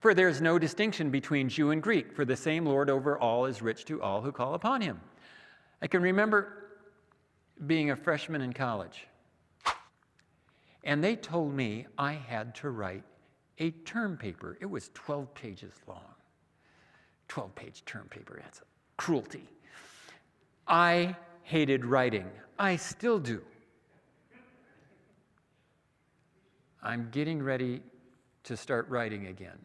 For there is no distinction between Jew and Greek, for the same Lord over all is rich to all who call upon him. I can remember being a freshman in college, and they told me I had to write a term paper. It was 12 pages long. 12-page term paper, that's cruelty. I hated writing. I still do. I'm getting ready to start writing again.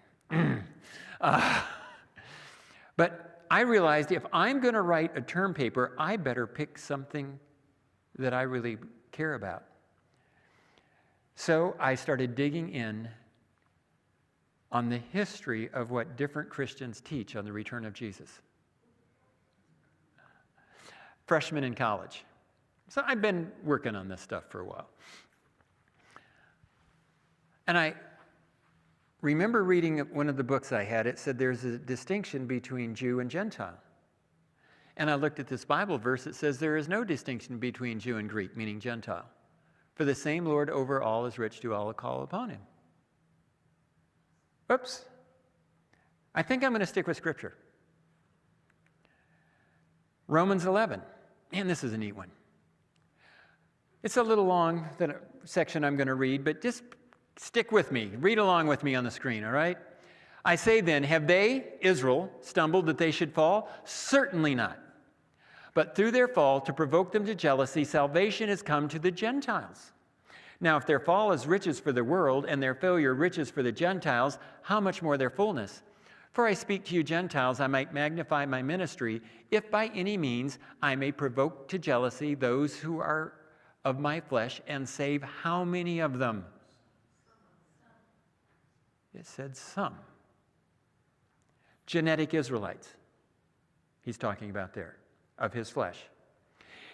But I realized if I'm going to write a term paper, I better pick something that I really care about. So I started digging in on the history of what different Christians teach on the return of Jesus. Freshman in college. So I've been working on this stuff for a while. And I remember reading one of the books I had. It said there's a distinction between Jew and Gentile. And I looked at this Bible verse. It says there is no distinction between Jew and Greek, meaning Gentile. For the same Lord over all is rich to all who call upon him. Oops. I think I'm going to stick with Scripture. Romans 11. Man, this is a neat one. It's a little long, that section I'm going to read, but just stick with me. Read along with me on the screen, all right? I say then, have they, Israel, stumbled that they should fall? Certainly not. But through their fall, to provoke them to jealousy, salvation has come to the Gentiles. Now, if their fall is riches for the world, and their failure riches for the Gentiles, how much more their fullness? For I speak to you Gentiles, I might magnify my ministry, if by any means I may provoke to jealousy those who are of my flesh, and save how many of them? It said some. Genetic Israelites, he's talking about there, of his flesh.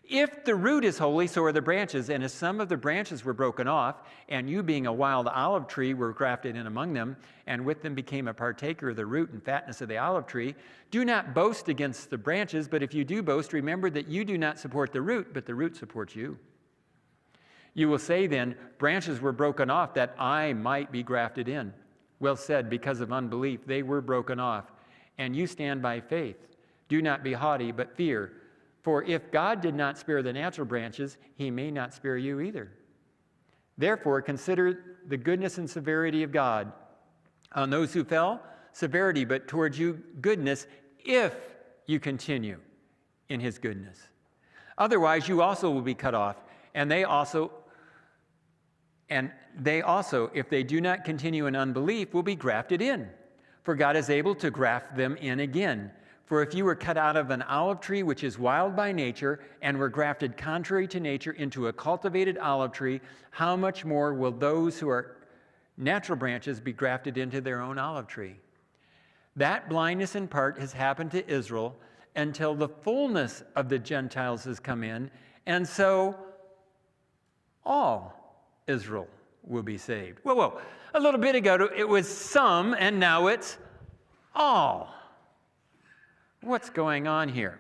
If the root is holy, so are the branches, and if some of the branches were broken off, and you being a wild olive tree were grafted in among them, and with them became a partaker of the root and fatness of the olive tree, do not boast against the branches, but if you do boast, remember that you do not support the root, but the root supports you. You will say then, branches were broken off that I might be grafted in. Well said, because of unbelief they were broken off, and you stand by faith. Do not be haughty, but fear. For if God did not spare the natural branches, he may not spare you either. Therefore, consider the goodness and severity of God. On those who fell, severity, but towards you, goodness, if you continue in his goodness. Otherwise, you also will be cut off, and they also, if they do not continue in unbelief, will be grafted in. For God is able to graft them in again. For if you were cut out of an olive tree which is wild by nature, and were grafted contrary to nature into a cultivated olive tree, how much more will those who are natural branches be grafted into their own olive tree? That blindness in part has happened to Israel until the fullness of the Gentiles has come in, and so all Israel will be saved. Whoa. A little bit ago, it was some, and now it's all. What's going on here?